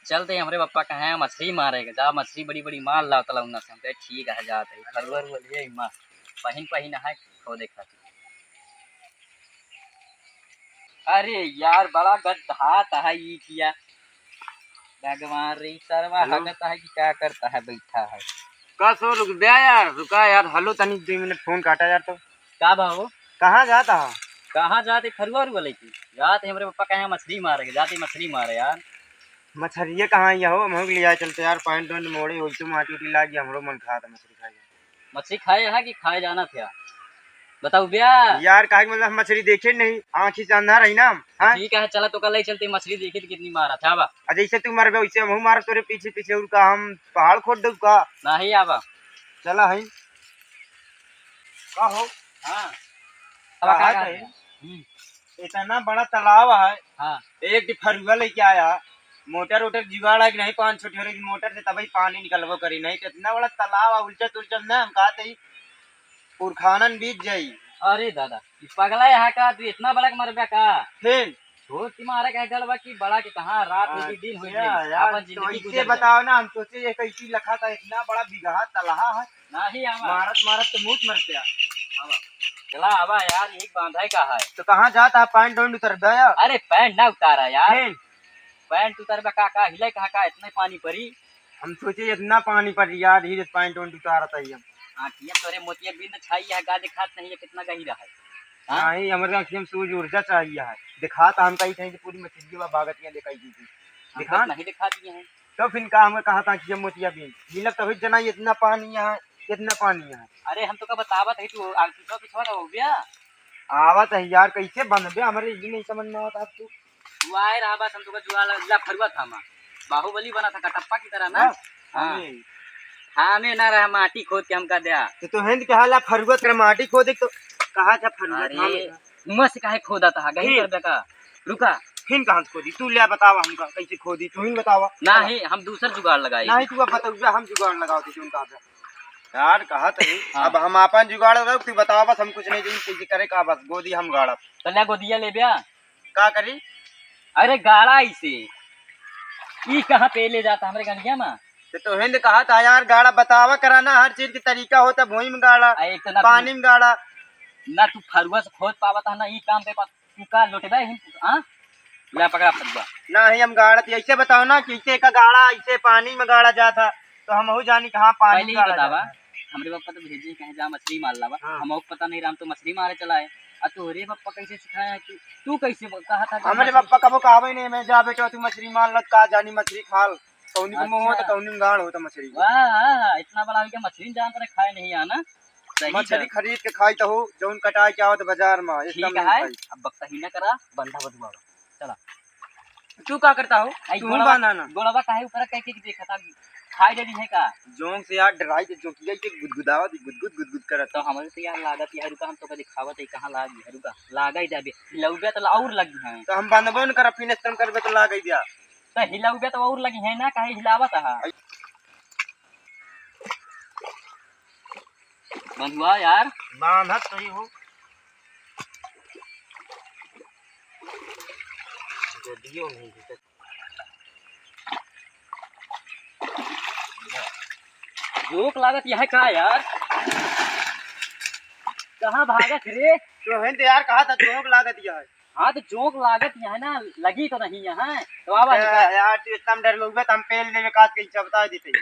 चलते हमारे पापा कहे मछली मारेगा जा मछली बड़ी बड़ी मार ला तलौना से हम कहे ठीक है जाते फरवर बोलिए माँ पहिन है खो देखा। अरे यार बड़ा गड्ढा है ये किया भगवान रे सरवा हगता है कि क्या करता है बैठा है। का सो रुक दे यार रुका यार हेलो तनी 2 मिनट फोन काटा यार तो का भाव कहाँ जाता है? कहाँ जाते फरुआ बोले की जाते हमारे पापा कहे मछली मारेगा जाते मछली मारे यार। मछलिए कहाँ ये हो हम लिया चलते यार पॉइंट वॉइंट मोड़े हो तो माटी उटी लाग गया हमरो मन खाता मछली खाए। मछली खाए है कि खाए जाना था बताओ भैया यार काहे मतलब हम मछली देखे नहीं आँखी से अंधा रही ना। हाँ ठीक है चला तो कल ही चलते मछली देखी तो कितनी मारा था बा जैसे तू मर गए वैसे हम मार तोरे पीछे पीछे उनका हम पहाड़ खोद दू का नहीं आवा चला है का हो। हाँ इतना बड़ा तालाब है। हाँ एक फरुआ लेके आया मोटर वोटर जुगाड़ है कि नहीं 5 छोटे मोटर से तभी पानी निकलबो करी नहीं तो इतना बड़ा तालाब है उल्चत उल्चत ना हम कहते पुरखानन बीत जाई। अरे दादा इस पगला यहाँ का तू इतना बड़ा मर गया का फिर छोट तुम्हारा कह गलबा की बड़ा के कहाँ रात होगी दिन होगी यार अपन जिंदगी तो बताओ ना हम सोचे ये कैसी लखा था इतना बड़ा बिगहा तलाहा है नहीं आवा मारत मारत तो मुँह मर गया। चला आवा यार एक बांधा का है तो कहाँ जाता है पैंट डोंड उतर गया। अरे पैंट ना उतारा यार पैंट उतर का हिले कहा का इतना पानी पड़ी हम सोचे इतना पानी पड़ यार धीरे पैंट डोंड उतारा था हम आँखियाँ तोरे मोतिया बिंद छाई है गा दिखात नहीं है कितना गहीरा है। नहीं हमारे आँखियों में सूर्य ऊर्जा चाहिए है दिखाता हम कहीं कहीं पूरी मछली बागतियाँ दिखाई दी थी दिखा नहीं दिखा दिए हैं तो फिर का हमें कहा था कि मोतिया बिंद मिलक तो जना इतना पानी यहाँ इतना पानी यहाँ। अरे हम तो का बतावत है तू पिछवा पिछवा हो गया आवत है यार कैसे बन गया हमारे ये नहीं समझ में आता तू तू आए रहा बस हम तो का जुआ फरुआ था मां बाहुबली बना था कटप्पा की तरह ना। हाँ में ना रहा माटी खोद के हमका दिया तो हिंद के हाला फरुआ कर माटी खोदे तो कहा था फरुआ मस्त काहे खोदा था गही कर दे का रुका फिर कहाँ से खोदी तू ले बतावा हमका कैसे खोदी तू ही बतावा। नहीं हम दूसरा जुगाड़ लगाई नहीं तू अब बताओ हम जुगाड़ लगाओ थे उनका यार कहा था अब हम अपन जुगाड़ लगाओ तू बतावा बस हम कुछ नहीं कैसे करे का बस गोदी हम गाड़ा तो ले गोदिया ले बिया का करी। अरे गाड़ा इसे ई कहाँ पे ले जाता हमारे गंडिया में तो हिंद कहा था यार गाड़ा बतावा कराना हर चीज की तरीका होता भूमि में गाड़ा पानी में गाड़ा ना तू फरुआ से खोद पावा था ना ई काम पे तू का लोटे भाई हां ले पकड़ा फरुआ नहीं हम गाड़ा ऐसे बताओ ना कि ऐसे का गाड़ा ऐसे पानी में गाड़ा जाता तो हम हो जानी कहां पानी में गाड़ा जाता। हमरे पापा तो भेजे कहे जा मछली मार लावा हमको पता नहीं राम तो मछली मारे चलाए आ तोरे पापा कैसे सिखाया कि तू कैसे कहा था हमारे पापा कबो कहावे नहीं मैं जा बेटा तू मछली मार लत का जानी मछली खाल कौनी को मुंह हो तो कौनी में गाड़ हो तो मछली वाह इतना बड़ा हो गया मछली जान पर खाए नहीं आना मछली खरीद के खाई तो हो जौन कटाई के आवत बाजार में ठीक है अब बक्ता ही ना करा बंधा बदुआ चला तू का करता हो तू बनाना गोलवा काहे ऊपर कह के देखा था खाई डली है का जोंग से यार डराई के जोकिया के गुदगुदावत गुदगुद करत तो हमरे से यार लागत यार रुका हम तो कभी खावत है कहां लाग है रुका लागा ही जाबे हिलाउबे तो और लगी है तो हम बनबो न कर फिनिश तुम करबे तो लाग ही दिया तो हिलाउबे तो और लगी है ना काहे हिलावत है बंधुआ यार बांधत सही हो गोदियो नहीं जोक लागत यह का यार कहाँ भागत रे तो हिंद यार कहा था जोक लागत यह है। हाँ तो जोक लागत यहाँ ना लगी तो नहीं यहाँ तो आवा यार तू इतना डर लोगे तो हम पेल ले काट के इच्छा बता देते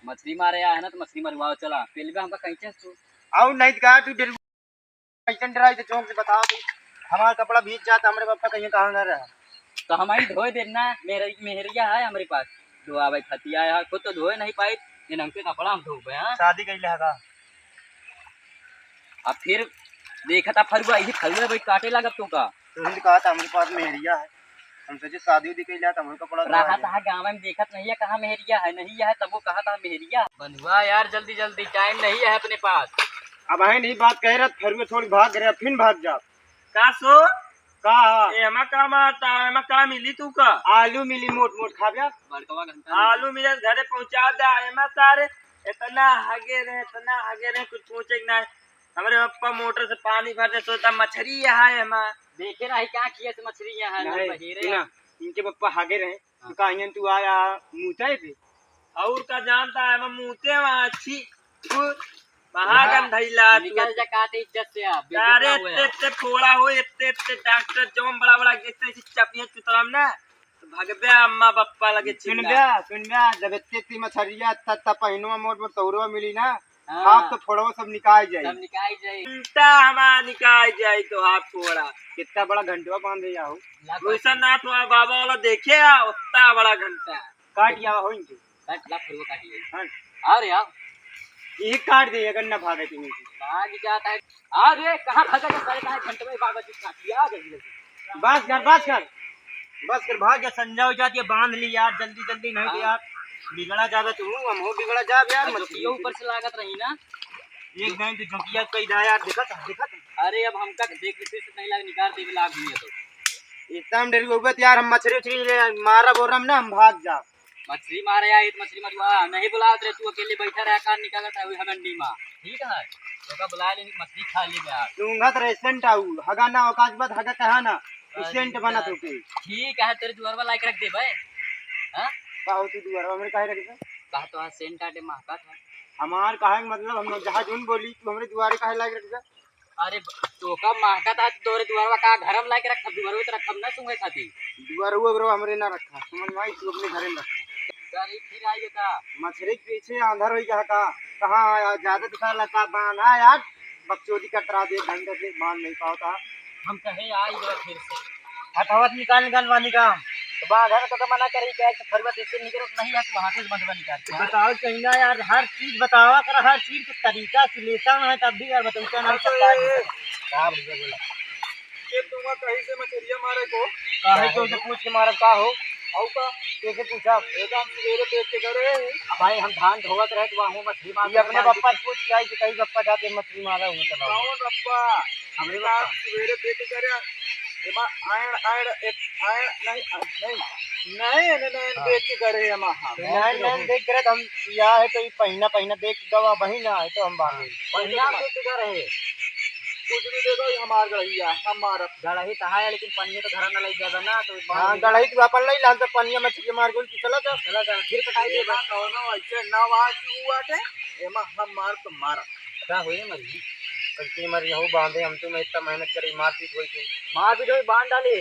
मछली मारे आया है ना तो मछली मरवाओ चला पेल में हमका कैसे तू आओ नहीं तो कहा तू डर कैसे डराई तो चौक से बताओ तू हमारा कपड़ा भीग जाता हमारे पापा कहीं कहाँ न रहा तो हमारी धोए देना मेहरिया है हमारे पास धोआ भाई खतिया है खुद तो धोए नहीं पाए हमके कपड़ा हम धोबे हां शादी कैले है अब फिर देखा था फरुआ ये फरुआ भाई काटे लगा तो का तो हिंद कहा था हमारे पास मेहरिया है हम सोचे शादी उदी कैले था हमको कपड़ा रहा था गांव में देखत नहीं है कहां मेहरिया है नहीं है तब वो कहा था मेहरिया बंधुआ यार जल्दी जल्दी टाइम नहीं है अपने पास अब है नहीं बात कह रहा फरुआ थोड़ी भाग रहे फिर भाग जा का सो का एमा का मारता एमा का मिली तू का आलू मिली मोट मोट खा गया बड़कवा घंटा आलू मिले घरे पहुंचा दे एमा सारे इतना आगे रहे कुछ पूछे ना हमारे पप्पा मोटर से पानी भरते सोता मछली यहाँ है एमा देखे ना क्या किया मछली यहाँ इनके पप्पा हागे रहे तो कहीं तू आया मुँह पे और का जानता है मैं मुँहते वहाँ अच्छी महागन धैला निकल जा काटे इज्जत से आप अरे बेइज्जत ना हुए। इतने फोड़ा हो इतने डॉक्टर जो बड़ा बड़ा जैसे ऐसी चपियां चुतराम ना तो भगवे अम्मा पप्पा लगे चिल्ला सुन बे जब इतनी मछरिया तब पहिनवा मोट मोट तौरवा मिली ना हाँ, आप तो फोड़वा सब निकाल जाए सब निकाल जाए। घंटा हमारा निकाल जाए तो हाथ फोड़ा कितना बड़ा घंटवा बांध दे जाओ वैसा नाथ हुआ बाबा वाला देखे उतना बड़ा घंटा काट जावा हो इनके काट ला फिर वो काटिए। हाँ अरे यार ये काट दे अगर न भागे तुम्हें भाग जाता है। अरे कहाँ भागा जा सारे कहाँ घंटे में बाबा जी काट लिया जल्दी बस कर भाग जा संजा हो जाती है बांध ली यार जल्दी जल्दी नहीं तो यार बिगड़ा जावे तू हम हो बिगड़ा जा यार जल्दी। ये ऊपर से लागत रही ना। एक दिन तो झोंकिया कई दा यार देखा अरे अब हमका देख से नहीं लग निकाल दे लाभ नहीं है तो इतना डर गए यार हम मछली उछली मारा बोल रहा ना हम भाग जा मछली मारे या मछली मरवा नहीं बुलाते रहे तू अकेले बैठा रहा कार निकालता है हमें मा ठीक है तो बुला ले मछली खा ले यार तू रेस्टेंट आऊ हगा ना औकात बात हगा कहा ना स्टेंट बना तो के ठीक है तेरे दुआर लाइक रख दे भाई। हां का हो तू दुआर में काहे रख दे कहा तो सेंट आटे महका था हमार काहे मतलब हम जहां जोन बोली तू हमरे दुआरे काहे लाइक रख दे अरे तो का महका था तोरे दुआर का घर में लाइक रख दुआर में रखम ना सुंगे खाती दुआर हुआ ब्रो हमरे ना रखा समझ में आई तू अपने घरे में रखा गाड़ी फिर आई का मछली के पीछे अंदर हो जा का कहां ज्यादा दिखा लगा बांधा यार बकचोदी कतरा दे घंटे से बांध नहीं पाता हम कहे आई गए फिर से हथावत निकाल वाली काम तो बाहर तो मना करी क्या तो फरवा से निकलो नहीं है तो वहां से बंद निकाल बताओ कहीं ना यार हर चीज बतावा कर हर चीज के तरीका से लेता है तब भी यार बताऊंगा ना सकता है का बोला ये तुम कहीं से मछलियां मारे को काहे तो से पूछ के मारब का हो औ का कैसे पूछा एकदम सवेरे देख के करे भाई हम धान धोवत रहे तो वहां मछली मार ये अपने पप्पा से पूछ के आई कि कहीं पप्पा जाते मछली मारा हूं तब कौन रप्पा हमरे का सवेरे देख के करे एमा आयण आयण एक आयण नहीं देख के करे एमा नहीं देख करे हम या है तो पहिना पहिना देख गवा बहिना है तो हम बांधे पहिया देख के रहे कुछ भी देखो हमार गड़िया हमारा गड़ही तहा है लेकिन पनिया तो घर न ले जाएगा ना तो हां गड़ही तू अपन नहीं लान तो पनिया मछली मार गोल चला जा फिर कटाई दे कौनो ऐसे ना वाह की हुआ के एमा हम मार तो मारा क्या होए मरी कंटी मर यहू बांधे हम तो मैं इतना मेहनत करी मारपीट होई थी मार भी दो बांध डाले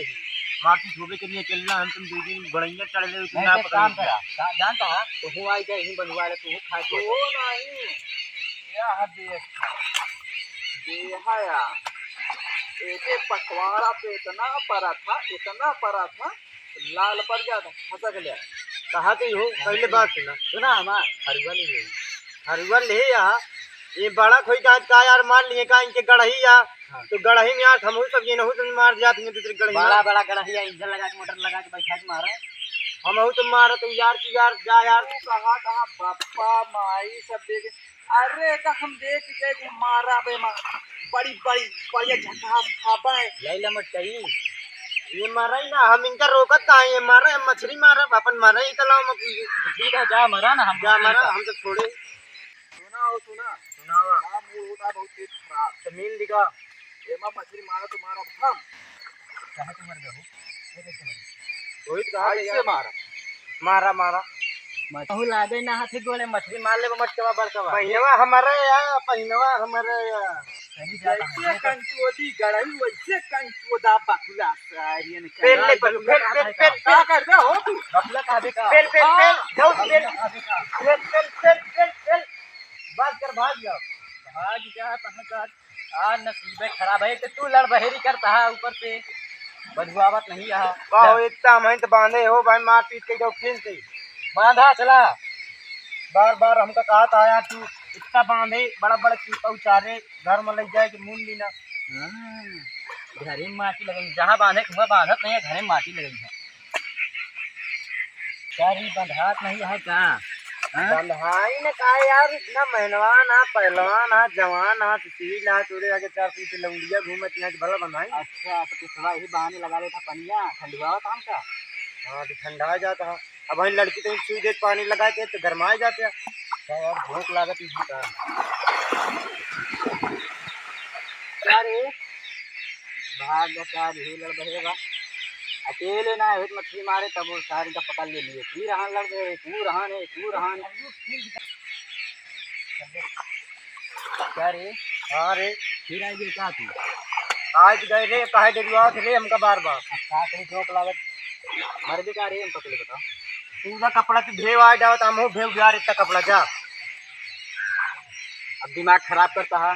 मारपीट होवे के लिए चलना हम तुम दो दिन गड़ैया चढ़ ले नहीं ना तो काम करा जानता है तो हूं आई जाए ही बनवा ले तू खा के वो नहीं यह देख देहाया एक पखवाड़ा पे इतना परा था लाल पर जाता फसक लिया कहा तो हो पहले बात सुना सुना हमार हरवल ही हरवल ले यहाँ ये बड़ा खोई का यार मान लिए का इनके गड़ही या तो गड़ही में यार हम सब ये नहीं मार जाते हैं दूसरी गड़ही बड़ा बड़ा गड़हिया इंजन लगा के मोटर लगा के बैठा के मारा हम तो मारा तो यार की यार जा यार कहा बापा माई सब देख अरे का हम देख गए थे मारा बे बड़ी बड़ी झकास खाबे लैला मटई ये मारा ही ना हम इनका रोकत का ये मारा है मछली मारा अपन मारा ही तलाव में ठीक है जा मरा ना हम जा मारा हम तो छोड़े सुनावा हां मूड होता बहुत तेज खराब जमीन दिखा एमा मछली मारा तो मारा हम कहां से मर गए हो कैसे मर रोहित कहा ऐसे मारा मारा महू लादे ना हाथे गोले मछली मार ले मटकवा बड़कवा पहिनवा हमारा या पहिनवा हमारा या सही जाता वैसे कंचोदी गड़ई वैसे कंचोदा बकुला सारियन पेल ले पेल का कर दे हो तू बकुला कहा दे का पेल जाओ पेल बात कर भाग जाओ भाग जा कहां का नसीबे खराब है कि तू लड़ बहेरी करता है ऊपर से बदबुआवत नहीं है बाहो इतना मैं तो बांधे हो भाई मार पीट के जाओ फिर से बांधा चला बार बार हमका कहा था यार तू इतना बांधे बड़ा बड़ा चीपा उचारे घर में ले जाए कि मुंड ली ना घरे में माटी लगेगी जहाँ बांधे वह बांधत नहीं है घरे में माटी लगेगी है क्या री बंधात नहीं है का बंधाई ने कहा यार इतना मेहनवान है पहलवान है जवान है सुशील है तोरे आगे चार पीछे लौंडिया घूमत यहाँ भला बंधाई अच्छा तो किसवा ही बहाने लगा लेता पनिया ठंडुआ काम का हाँ तो ठंडा जाता है अब वही लड़की तो सुई दे पानी लगा के तो गरमाए जाते हैं क्या यार भूख लागत इसी का क्या रे भाग क्या रे लड़ बहेगा अकेले ना है मछली मारे तब वो सारे का पकड़ ले लिए फिर रहान लग गए तू रहान क्या रे हाँ रे फिर आई गई क्या तू आज गए रे काहे डरवा रे हमका बार बार अच्छा तेरी जोक लागत मर भी क्या रे हमको पहले बता पूरा कपड़ा तू भेव आ जाओ तो हम भेव यार इतना कपड़ा जा अब दिमाग खराब करता है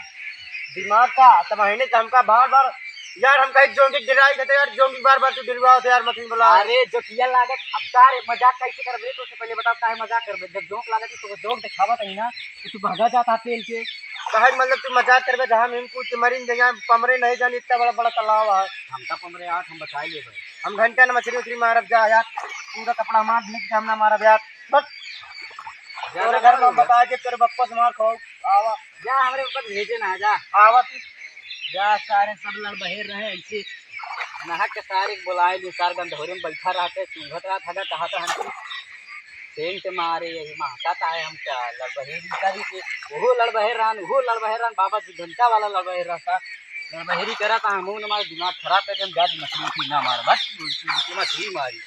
दिमाग का तो महीने से हमका बार बार यार हम कहीं जोंगी डराई देते यार जोंगी बार बार तू डरवाओ यार मछली बोला अरे जो किया लागत अब सारे मजाक कैसे कर बे तो उससे पहले बता काहे मजाक कर बे जब जोक लागत तो जोक दिखावा कहीं ना तो तू भागा जाता तेल के कहे मतलब तू मजाक करबे जहाँ हम कुछ मरीन जगह पमरे नहीं जानी इतना बड़ा बड़ा तालाब है हमका पमरे आठ हम बचाई ले भाई हम घंटे में मछली उछली मारब जा यार पूरा कपड़ा मार ढीक के हम ना मारब यार बस तेरे घर में बता के तेरे बप्पा से मार खाओ आवा जा हमरे ऊपर भेजे ना जा आवा तू जा सारे सब लड़ बहेर रहे ऐसे नहक के सारे बुलाए लिए सार गंधोरे में बैठा रहते चूंघत रहा था कहा था हम सेंट मारे यही महका था हम क्या लड़ बहेरी करी से वो लड़ बहेर रान बाबा जी घंटा वाला लड़ बहेर रहा था लड़ बहेरी करा था हम हमारा दिमाग खराब कर हम जाती मछली ना मार बस मछली मारी